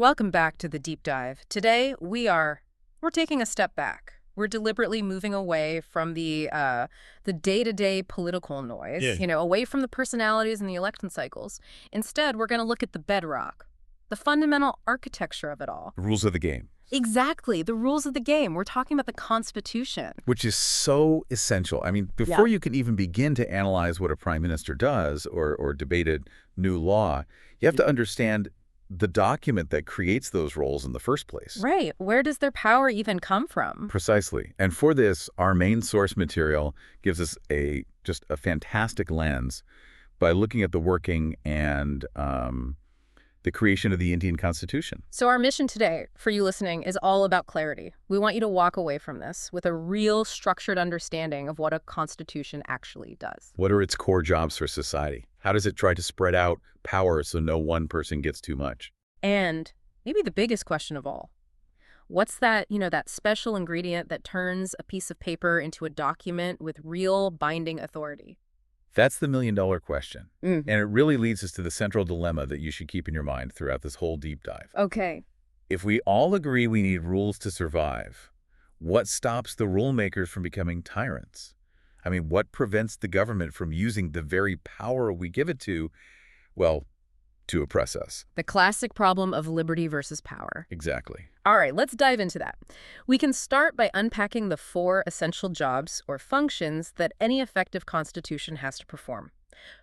Welcome back to the deep dive. Today we're taking a step back. We're deliberately moving away from the day-to-day political noise, Yeah. away from the personalities and the election cycles. Instead, we're going to look at the bedrock, the fundamental architecture of it all. The rules of the game, Exactly, the rules of the game. We're talking about the Constitution. which is so essential. I mean, before you can even begin to analyze what a prime minister does or debate a new law, you have to understand the document that creates those roles in the first place. Right. Where does their power even come from? Precisely. And for this, our main source material gives us just a fantastic lens by looking at the working and the creation of the Indian Constitution. So our mission today, for you listening, is all about clarity. We want you to walk away from this with a real structured understanding of what a constitution actually does. What are its core jobs for society? How does it try to spread out power so no one person gets too much? And maybe the biggest question of all, what's that special ingredient that turns a piece of paper into a document with real binding authority? That's the million-dollar question. And it really leads us to the central dilemma that you should keep in your mind throughout this whole deep dive. Okay. If we all agree we need rules to survive, what stops the rule makers from becoming tyrants? I mean, what prevents the government from using the very power we give it to, well, to oppress us? The classic problem of liberty versus power. Exactly. All right, let's dive into that. We can start by unpacking the 4 essential jobs or functions that any effective constitution has to perform.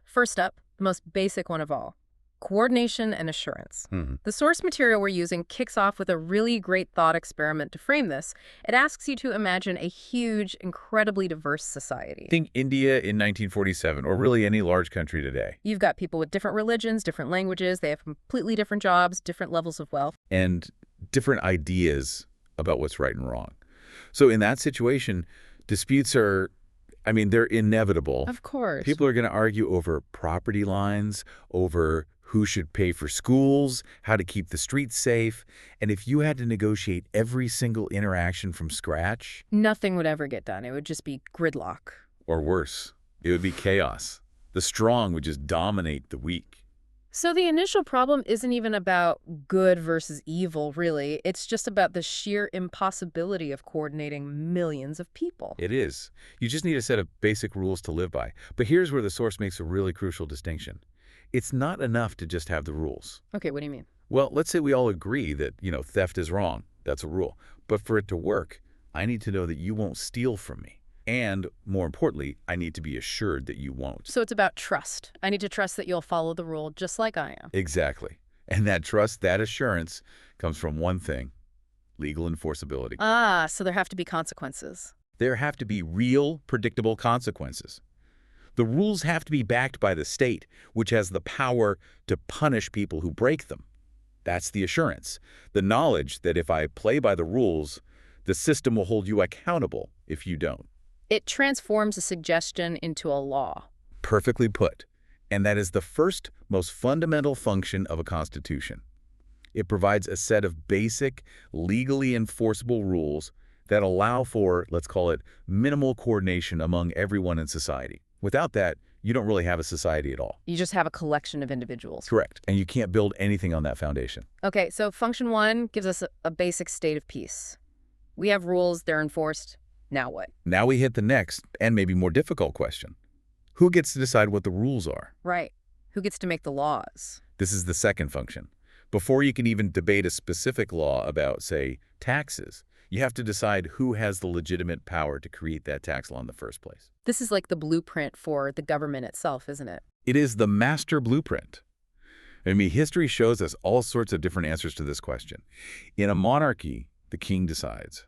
First up, the most basic one of all, coordination and assurance. The source material we're using kicks off with a really great thought experiment to frame this. It asks you to imagine a huge, incredibly diverse society. Think India in 1947, or really any large country today. You've got people with different religions, different languages, they have completely different jobs, different levels of wealth. And different ideas about what's right and wrong. So in that situation, disputes they're inevitable. Of course. People are going to argue over property lines, over who should pay for schools, how to keep the streets safe. And if you had to negotiate every single interaction from scratch, Nothing would ever get done. It would just be gridlock. or worse, it would be chaos. The strong would just dominate the weak. So the initial problem isn't even about good versus evil, really. It's just about the sheer impossibility of coordinating millions of people. It is. You just need a set of basic rules to live by. But here's where the source makes a really crucial distinction. It's not enough to just have the rules. Okay, what do you mean? Well, let's say we all agree that, theft is wrong. That's a rule. But for it to work, I need to know that you won't steal from me. And more importantly, I need to be assured that you won't. So it's about trust. I need to trust that you'll follow the rule just like I am. Exactly. And that trust, that assurance, comes from one thing: legal enforceability. So there have to be consequences. There have to be real, predictable consequences. The rules have to be backed by the state, which has the power to punish people who break them. That's the assurance. The knowledge that if I play by the rules, the system will hold you accountable if you don't. It transforms a suggestion into a law. Perfectly put. And that is the first, most fundamental function of a constitution. It provides a set of basic, legally enforceable rules that allow for, let's call it, minimal coordination among everyone in society. Without that, you don't really have a society at all. You just have a collection of individuals. Correct. And you can't build anything on that foundation. Okay, so function 1 gives us a basic state of peace. We have rules, they're enforced. Now what? Now we hit the next, and maybe more difficult question. Who gets to decide what the rules are? Right. Who gets to make the laws? This is the second function. Before you can even debate a specific law about, say, taxes, you have to decide who has the legitimate power to create that tax law in the first place. This is like the blueprint for the government itself, isn't it? It is the master blueprint. I mean, history shows us all sorts of different answers to this question. In a monarchy, the king decides.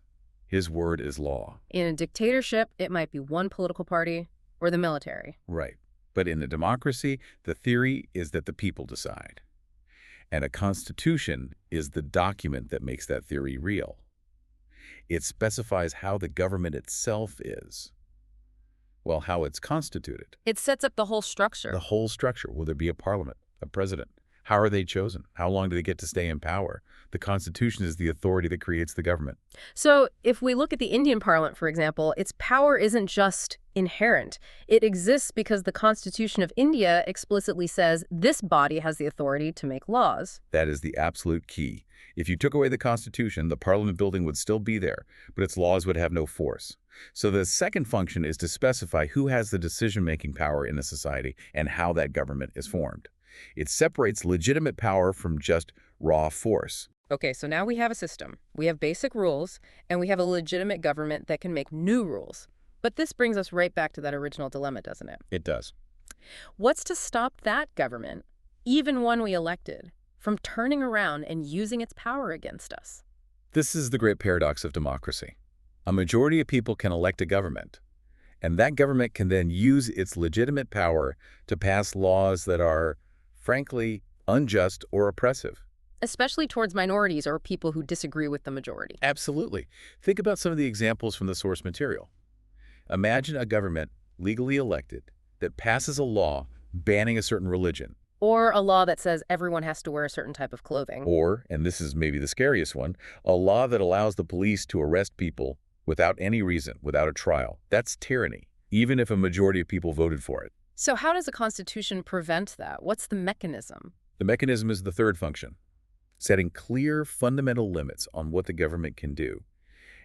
His word is law. In a dictatorship, it might be one political party or the military. Right. But in a democracy, the theory is that the people decide. And a constitution is the document that makes that theory real. It specifies how the government itself is. Well, how it's constituted. It sets up the whole structure. The whole structure. Will there be a parliament, a president? How are they chosen? How long do they get to stay in power? The Constitution is the authority that creates the government. So if we look at the Indian Parliament, for example, its power isn't just inherent. It exists because the Constitution of India explicitly says this body has the authority to make laws. That is the absolute key. If you took away the Constitution, the Parliament building would still be there, but its laws would have no force. So the second function is to specify who has the decision-making power in a society and how that government is formed. It separates legitimate power from just raw force. Okay, so now we have a system. We have basic rules, and we have a legitimate government that can make new rules. But this brings us right back to that original dilemma, doesn't it? It does. What's to stop that government, even one we elected, from turning around and using its power against us? This is the great paradox of democracy. A majority of people can elect a government, and that government can then use its legitimate power to pass laws that are, frankly, unjust or oppressive. Especially towards minorities or people who disagree with the majority. Absolutely. Think about some of the examples from the source material. Imagine a government, legally elected, that passes a law banning a certain religion. Or a law that says everyone has to wear a certain type of clothing. Or, and this is maybe the scariest one, a law that allows the police to arrest people without any reason, without a trial. That's tyranny, even if a majority of people voted for it. So how does the Constitution prevent that? What's the mechanism? The mechanism is the third function, setting clear fundamental limits on what the government can do.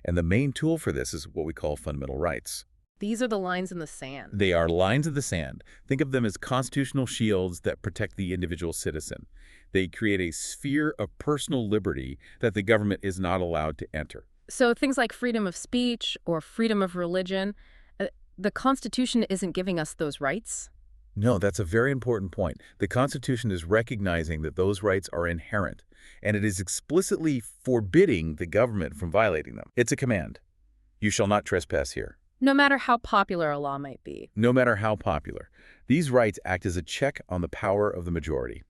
And the main tool for this is what we call fundamental rights. These are the lines in the sand. They are lines of the sand. Think of them as constitutional shields that protect the individual citizen. They create a sphere of personal liberty that the government is not allowed to enter. So things like freedom of speech or freedom of religion, the Constitution isn't giving us those rights? No, that's a very important point. The Constitution is recognizing that those rights are inherent, and it is explicitly forbidding the government from violating them. It's a command. You shall not trespass here. No matter how popular a law might be. No matter how popular. These rights act as a check on the power of the majority.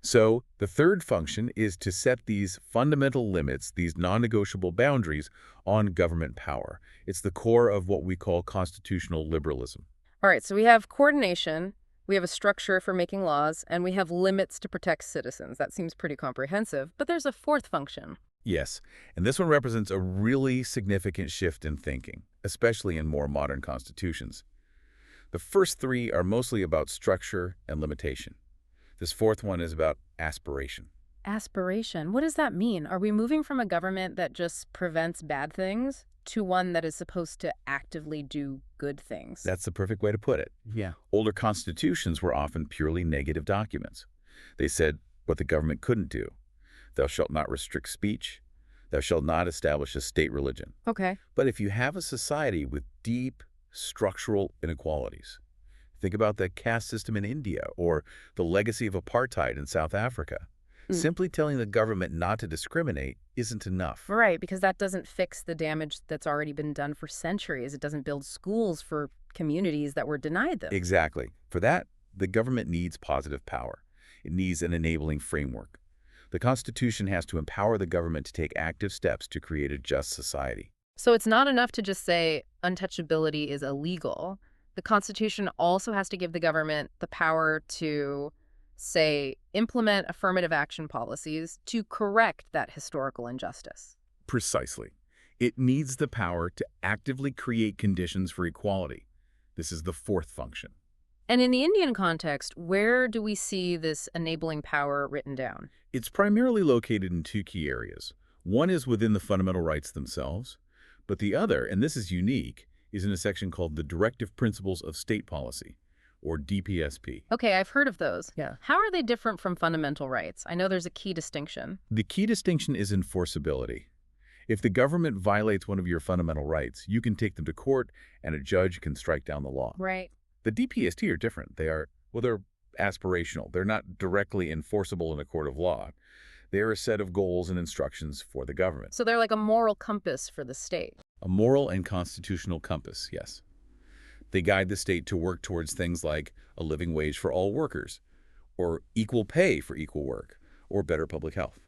So, the third function is to set these fundamental limits, these non-negotiable boundaries on government power. It's the core of what we call constitutional liberalism. All right, so we have coordination, we have a structure for making laws, and we have limits to protect citizens. That seems pretty comprehensive, but there's a fourth function. Yes, and this one represents a really significant shift in thinking, especially in more modern constitutions. The first three are mostly about structure and limitation. This fourth one is about aspiration. Aspiration? What does that mean? Are we moving from a government that just prevents bad things to one that is supposed to actively do good things? That's the perfect way to put it. Yeah. Older constitutions were often purely negative documents. They said what the government couldn't do. Thou shalt not restrict speech. Thou shalt not establish a state religion. Okay. But if you have a society with deep structural inequalities, think about the caste system in India or the legacy of apartheid in South Africa. Simply telling the government not to discriminate isn't enough. Right, because that doesn't fix the damage that's already been done for centuries. It doesn't build schools for communities that were denied them. Exactly. For that, the government needs positive power. It needs an enabling framework. The Constitution has to empower the government to take active steps to create a just society. So it's not enough to just say untouchability is illegal. The Constitution also has to give the government the power to, say, implement affirmative action policies to correct that historical injustice. Precisely. It needs the power to actively create conditions for equality. This is the fourth function. And in the Indian context, where do we see this enabling power written down? It's primarily located in two key areas. One is within the fundamental rights themselves, but the other, and this is unique, is in a section called the Directive Principles of State Policy, or DPSP. Okay, I've heard of those. Yeah. How are they different from fundamental rights? I know there's a key distinction. The key distinction is enforceability. If the government violates one of your fundamental rights, you can take them to court and a judge can strike down the law. Right. The DPST are different. They're aspirational. They're not directly enforceable in a court of law. They're a set of goals and instructions for the government. So they're like a moral compass for the state. A moral and constitutional compass, yes. They guide the state to work towards things like a living wage for all workers, or equal pay for equal work, or better public health.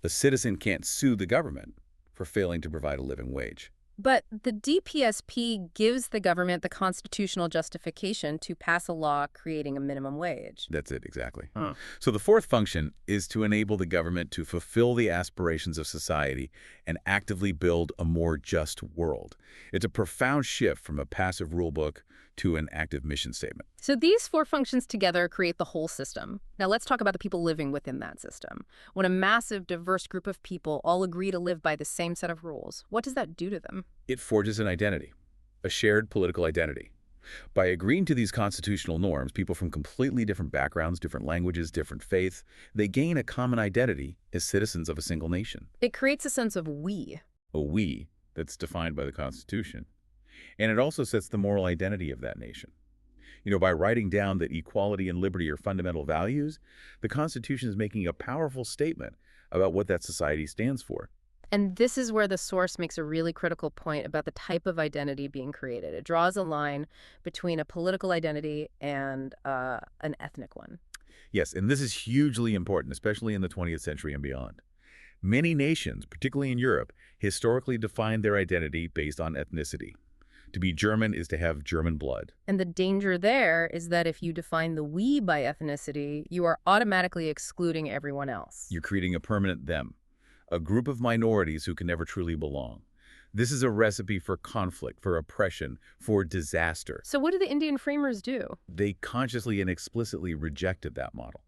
A citizen can't sue the government for failing to provide a living wage. But the DPSP gives the government the constitutional justification to pass a law creating a minimum wage. That's it, exactly. Huh. So the fourth function is to enable the government to fulfill the aspirations of society and actively build a more just world. It's a profound shift from a passive rulebook to an active mission statement. So these four functions together create the whole system. Now let's talk about the people living within that system. When a massive, diverse group of people all agree to live by the same set of rules, what does that do to them? It forges an identity, a shared political identity. By agreeing to these constitutional norms, people from completely different backgrounds, different languages, different faiths, they gain a common identity as citizens of a single nation. It creates a sense of we. A we that's defined by the Constitution. And it also sets the moral identity of that nation. By writing down that equality and liberty are fundamental values, the Constitution is making a powerful statement about what that society stands for. And this is where the source makes a really critical point about the type of identity being created. It draws a line between a political identity and an ethnic one. Yes, and this is hugely important, especially in the 20th century and beyond. Many nations, particularly in Europe, historically defined their identity based on ethnicity. To be German is to have German blood. And the danger there is that if you define the we by ethnicity, you are automatically excluding everyone else. You're creating a permanent them, a group of minorities who can never truly belong. This is a recipe for conflict, for oppression, for disaster. So what did the Indian framers do? They consciously and explicitly rejected that model.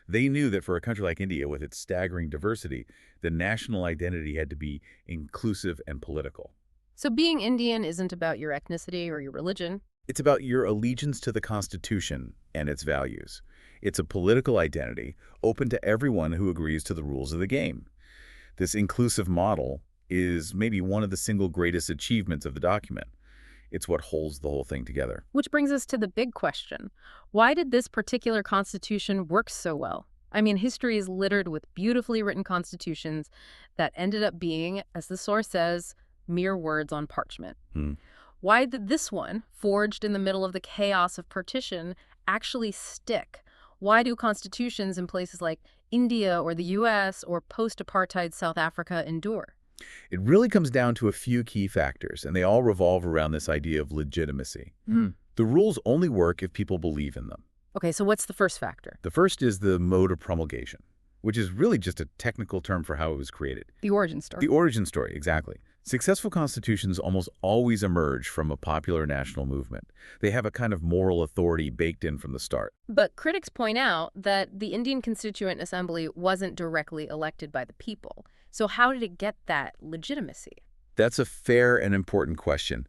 They knew that for a country like India, with its staggering diversity, the national identity had to be inclusive and political. So being Indian isn't about your ethnicity or your religion. It's about your allegiance to the Constitution and its values. It's a political identity open to everyone who agrees to the rules of the game. This inclusive model is maybe one of the single greatest achievements of the document. It's what holds the whole thing together. Which brings us to the big question. Why did this particular constitution work so well? I mean, history is littered with beautifully written constitutions that ended up being, as the source says, mere words on parchment. Why did this one, forged in the middle of the chaos of partition, actually stick? Why do constitutions in places like India or the U.S. or post-apartheid South Africa endure? It really comes down to a few key factors, and they all revolve around this idea of legitimacy. The rules only work if people believe in them. Okay, so what's the first factor? The first is the mode of promulgation, which is really just a technical term for how it was created. The origin story. The origin story, exactly. Successful constitutions almost always emerge from a popular national movement. They have a kind of moral authority baked in from the start. But critics point out that the Indian Constituent Assembly wasn't directly elected by the people. So how did it get that legitimacy? That's a fair and important question.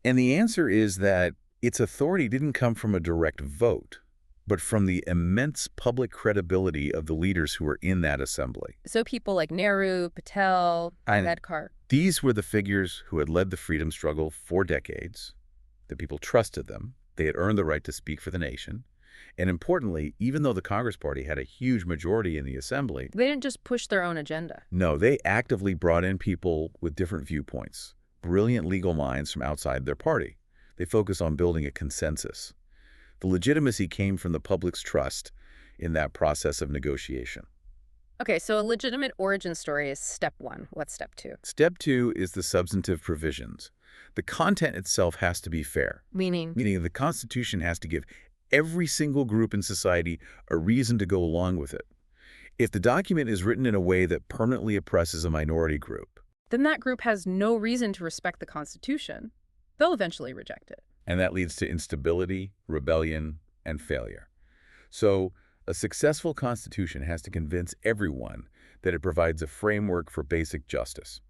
And the answer is that its authority didn't come from a direct vote, but from the immense public credibility of the leaders who were in that assembly. So people like Nehru, Patel, Ambedkar. These were the figures who had led the freedom struggle for decades. The people trusted them. They had earned the right to speak for the nation. And importantly, even though the Congress Party had a huge majority in the assembly, They didn't just push their own agenda. no, they actively brought in people with different viewpoints, brilliant legal minds from outside their party. They focused on building a consensus. The legitimacy came from the public's trust in that process of negotiation. Okay, so a legitimate origin story is step one. What's step two? Step two is the substantive provisions. The content itself has to be fair, Meaning meaning the Constitution has to give every single group in society a reason to go along with it. If the document is written in a way that permanently oppresses a minority group, then that group has no reason to respect the Constitution. They'll eventually reject it. and that leads to instability, rebellion, and failure. So a successful Constitution has to convince everyone that it provides a framework for basic justice.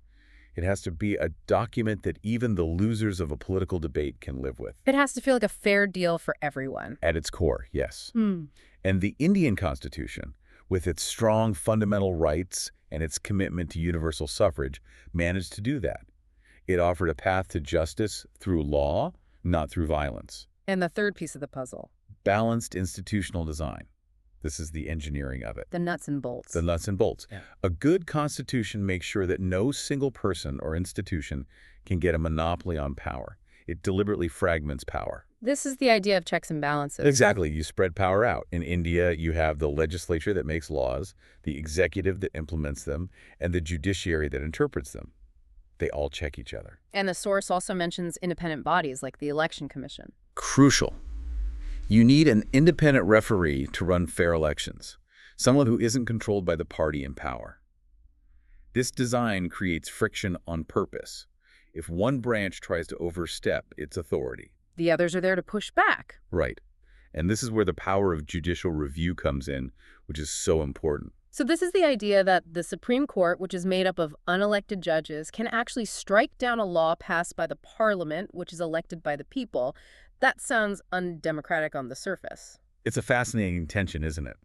It has to be a document that even the losers of a political debate can live with. It has to feel like a fair deal for everyone. At its core, yes. And the Indian Constitution, with its strong fundamental rights and its commitment to universal suffrage, managed to do that. It offered a path to justice through law, not through violence. And the third piece of the puzzle, Balanced institutional design. This is the engineering of it. the nuts and bolts. The nuts and bolts. Yeah. A good constitution makes sure that no single person or institution can get a monopoly on power. It deliberately fragments power. This is the idea of checks and balances. Exactly. You spread power out. In India, you have the legislature that makes laws, the executive that implements them, and the judiciary that interprets them. they all check each other. And the source also mentions independent bodies like the Election Commission. Crucial. You need an independent referee to run fair elections, someone who isn't controlled by the party in power. This design creates friction on purpose. If one branch tries to overstep its authority, The others are there to push back. right. And this is where the power of judicial review comes in, which is so important. So this is the idea that the Supreme Court, which is made up of unelected judges, can actually strike down a law passed by the parliament, which is elected by the people. That sounds undemocratic on the surface. It's a fascinating tension, isn't it?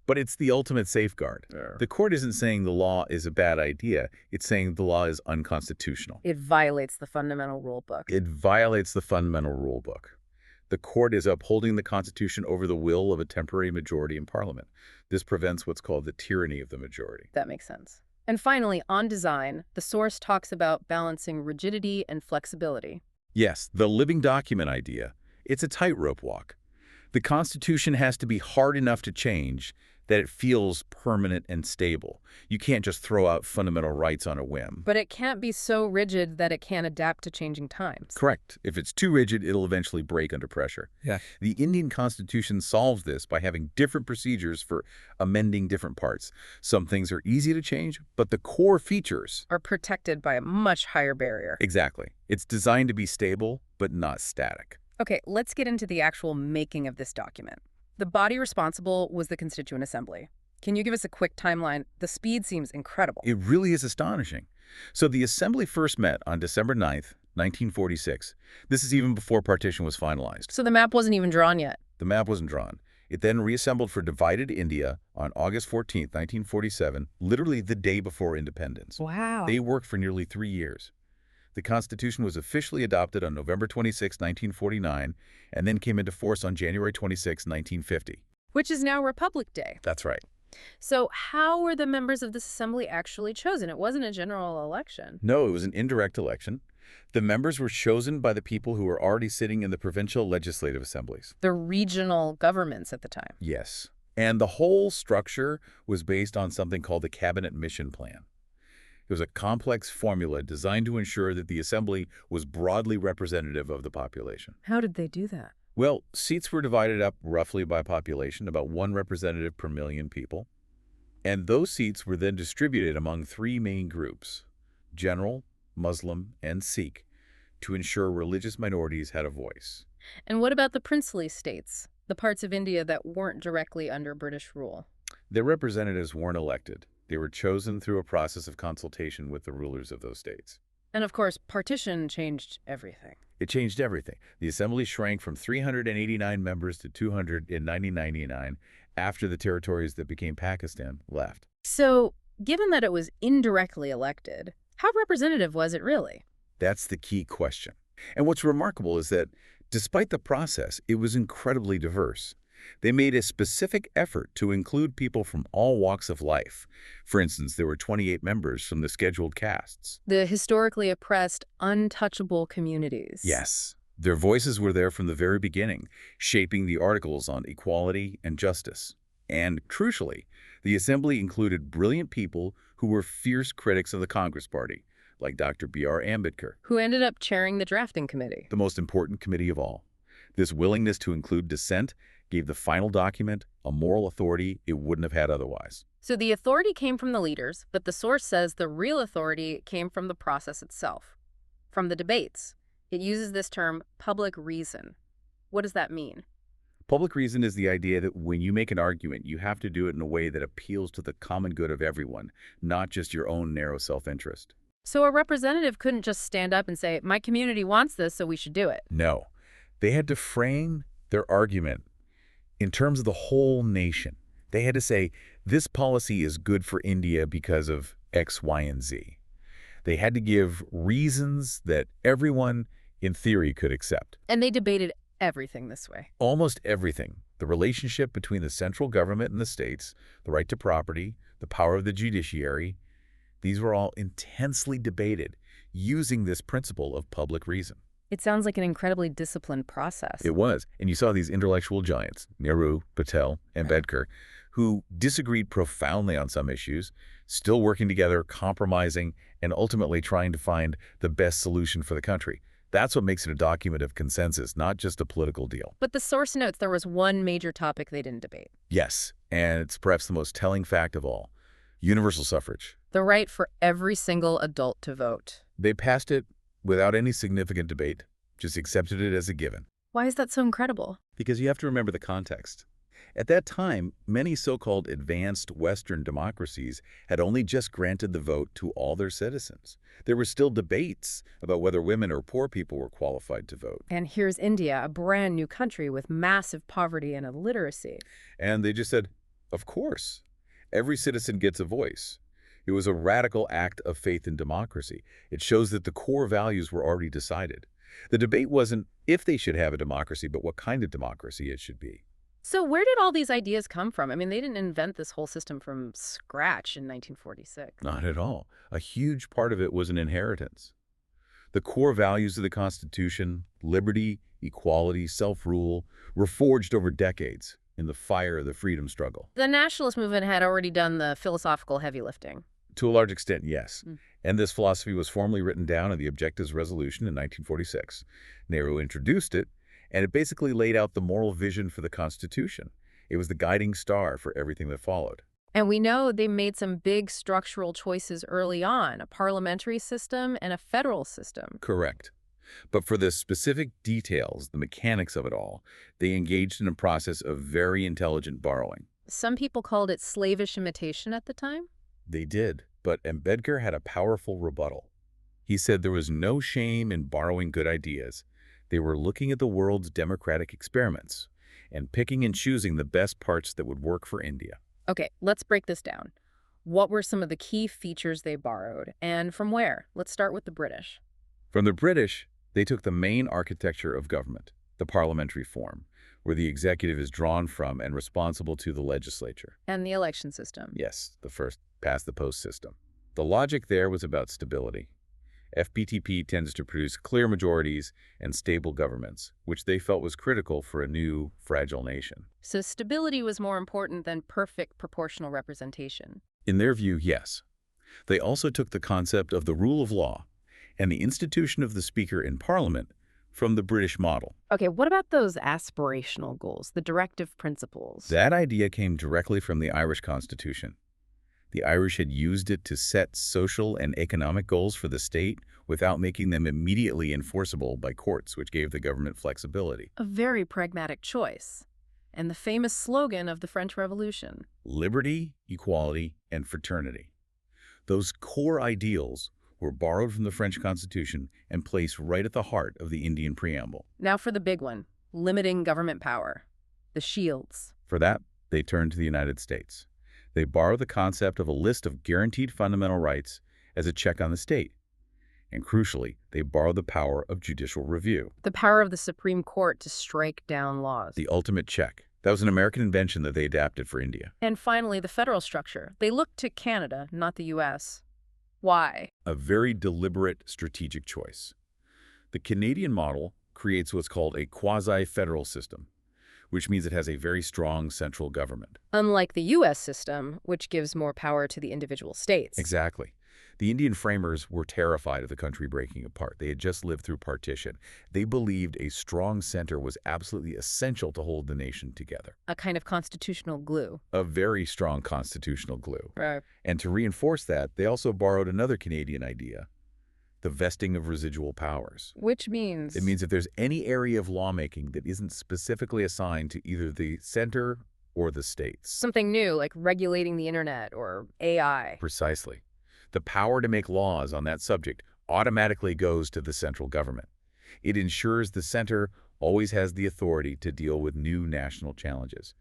But it's the ultimate safeguard. The court isn't saying the law is a bad idea. It's saying the law is unconstitutional. It violates the fundamental rule book. It violates the fundamental rule book. The court is upholding the Constitution over the will of a temporary majority in Parliament. This prevents what's called the tyranny of the majority. That makes sense. And finally, on design, the source talks about balancing rigidity and flexibility. Yes, the living document idea. It's a tightrope walk. The Constitution has to be hard enough to change that it feels permanent and stable. You can't just throw out fundamental rights on a whim. But it can't be so rigid that it can't adapt to changing times. Correct. If it's too rigid, it'll eventually break under pressure. Yeah. The Indian Constitution solves this by having different procedures for amending different parts. Some things are easy to change, but the core features Are protected by a much higher barrier. exactly. It's designed to be stable, but not static. Okay, let's get into the actual making of this document. The body responsible was the Constituent Assembly. Can you give us a quick timeline? The speed seems incredible. It really is astonishing. So the Assembly first met on December 9th, 1946. This is even before partition was finalized. So the map wasn't even drawn yet. The map wasn't drawn. It then reassembled for divided India on August 14th, 1947, literally the day before independence. Wow. They worked for nearly 3 years. The Constitution was officially adopted on November 26, 1949, and then came into force on January 26, 1950. Which is now Republic Day. That's right. So how were the members of this assembly actually chosen? It wasn't a general election. No, it was an indirect election. The members were chosen by the people who were already sitting in the provincial legislative assemblies. The regional governments at the time. Yes. And the whole structure was based on something called the Cabinet Mission Plan. It was a complex formula designed to ensure that the assembly was broadly representative of the population. How did they do that? Well, seats were divided up roughly by population, about one representative per million people. And those seats were then distributed among three main groups, general, Muslim, and Sikh, to ensure religious minorities had a voice. And what about the princely states, the parts of India that weren't directly under British rule? Their representatives weren't elected. They were chosen through a process of consultation with the rulers of those states. And of course, partition changed everything. It changed everything. The assembly shrank from 389 members to 200 in 1999 after the territories that became Pakistan left. So, given that it was indirectly elected, how representative was it really? That's the key question. And what's remarkable is that despite the process, it was incredibly diverse. They made a specific effort to include people from all walks of life. For instance, there were 28 members from the scheduled castes. The historically oppressed, untouchable communities. Yes. Their voices were there from the very beginning, shaping the articles on equality and justice. And crucially, the assembly included brilliant people who were fierce critics of the Congress Party, like Dr. B.R. Ambedkar, Who ended up chairing the drafting committee. the most important committee of all. This willingness to include dissent gave the final document a moral authority it wouldn't have had otherwise. So the authority came from the leaders, but the source says the real authority came from the process itself, from the debates. It uses this term, public reason. What does that mean? Public reason is the idea that when you make an argument, you have to do it in a way that appeals to the common good of everyone, not just your own narrow self-interest. So a representative couldn't just stand up and say, my community wants this, so we should do it. No. They had to frame their argument in terms of the whole nation. They had to say, this policy is good for India because of X, Y, and Z. They had to give reasons that everyone, in theory, could accept. And they debated everything this way. Almost everything. The relationship between the central government and the states, the right to property, the power of the judiciary, these were all intensely debated using this principle of public reason. It sounds like an incredibly disciplined process. It was. And you saw these intellectual giants, Nehru, Patel, and Ambedkar, who disagreed profoundly on some issues, still working together, compromising, and ultimately trying to find the best solution for the country. That's what makes it a document of consensus, not just a political deal. But the source notes there was one major topic they didn't debate. Yes, and it's perhaps the most telling fact of all. Universal suffrage. The right for every single adult to vote. They passed it without any significant debate, just accepted it as a given. Why is that so incredible? Because you have to remember the context. At that time, many so-called advanced Western democracies had only just granted the vote to all their citizens. There were still debates about whether women or poor people were qualified to vote. And here's India, a brand new country with massive poverty and illiteracy. And they just said, of course, every citizen gets a voice. It was a radical act of faith in democracy. It shows that the core values were already decided. The debate wasn't if they should have a democracy, but what kind of democracy it should be. So where did all these ideas come from? I mean, they didn't invent this whole system from scratch in 1946. Not at all. A huge part of it was an inheritance. The core values of the Constitution, liberty, equality, self-rule, were forged over decades in the fire of the freedom struggle. The nationalist movement had already done the philosophical heavy lifting. To a large extent, yes. And this philosophy was formally written down in the Objectives Resolution in 1946. Nehru introduced it, and it basically laid out the moral vision for the Constitution. It was the guiding star for everything that followed. And we know they made some big structural choices early on, a parliamentary system and a federal system. Correct. But for the specific details, the mechanics of it all, they engaged in a process of very intelligent borrowing. Some people called it slavish imitation at the time. They did, but Ambedkar had a powerful rebuttal. He said there was no shame in borrowing good ideas. They were looking at the world's democratic experiments and picking and choosing the best parts that would work for India. Okay, let's break this down. What were some of the key features they borrowed, and from where? Let's start with the British. From the British, they took the main architecture of government, the parliamentary form, where the executive is drawn from and responsible to the legislature. And the election system. Yes, the first past-the-post system. The logic there was about stability. FPTP tends to produce clear majorities and stable governments, which they felt was critical for a new, fragile nation. So stability was more important than perfect proportional representation. In their view, yes. They also took the concept of the rule of law and the institution of the Speaker in Parliament from the British model. Okay, what about those aspirational goals, the directive principles? That idea came directly from the Irish Constitution. The Irish had used it to set social and economic goals for the state without making them immediately enforceable by courts, which gave the government flexibility. A very pragmatic choice. And the famous slogan of the French Revolution. Liberty, equality, and fraternity. Those core ideals were borrowed from the French Constitution and placed right at the heart of the Indian preamble. Now for the big one, limiting government power. The shields. For that, they turned to the United States. They borrow the concept of a list of guaranteed fundamental rights as a check on the state. And crucially, they borrow the power of judicial review. The power of the Supreme Court to strike down laws. The ultimate check. That was an American invention that they adapted for India. And finally, the federal structure. They looked to Canada, not the U.S. Why? A very deliberate strategic choice. The Canadian model creates what's called a quasi-federal system, which means it has a very strong central government. Unlike the U.S. system, which gives more power to the individual states. Exactly. The Indian framers were terrified of the country breaking apart. They had just lived through partition. They believed a strong center was absolutely essential to hold the nation together. A kind of constitutional glue. A very strong constitutional glue. Right. And to reinforce that, they also borrowed another Canadian idea, the vesting of residual powers. Which means? It means if there's any area of lawmaking that isn't specifically assigned to either the center or the states. Something new, like regulating the internet or AI. Precisely. The power to make laws on that subject automatically goes to the central government. It ensures the center always has the authority to deal with new national challenges.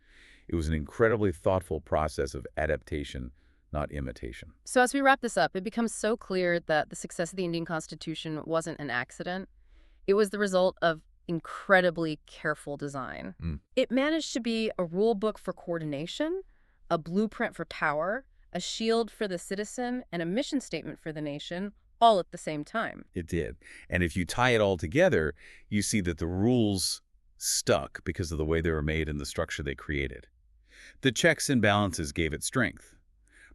It was an incredibly thoughtful process of adaptation, not imitation. So as we wrap this up, it becomes so clear that the success of the Indian Constitution wasn't an accident. It was the result of incredibly careful design. It managed to be a rule book for coordination, a blueprint for power, a shield for the citizen, and a mission statement for the nation, all at the same time. It did. And if you tie it all together, you see that the rules stuck because of the way they were made and the structure they created. The checks and balances gave it strength,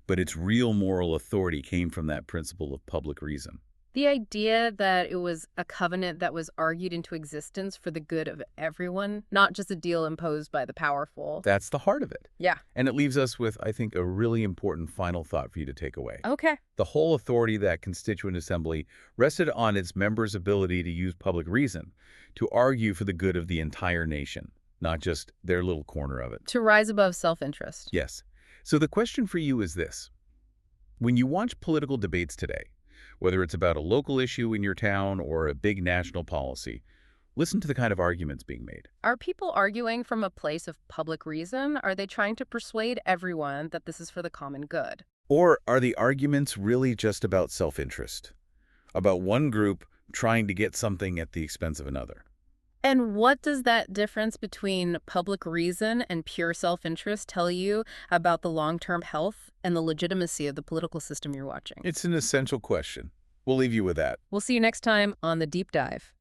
but its real moral authority came from that principle of public reason. The idea that it was a covenant that was argued into existence for the good of everyone, not just a deal imposed by the powerful. That's the heart of it. Yeah. And it leaves us with, I think, a really important final thought for you to take away. Okay. The whole authority of that constituent assembly rested on its members' ability to use public reason to argue for the good of the entire nation, not just their little corner of it. To rise above self-interest. Yes. So the question for you is this. When you watch political debates today, whether it's about a local issue in your town or a big national policy, listen to the kind of arguments being made. Are people arguing from a place of public reason? Are they trying to persuade everyone that this is for the common good? Or are the arguments really just about self-interest? About one group trying to get something at the expense of another? And what does that difference between public reason and pure self-interest tell you about the long-term health and the legitimacy of the political system you're watching? It's an essential question. We'll leave you with that. We'll see you next time on The Deep Dive.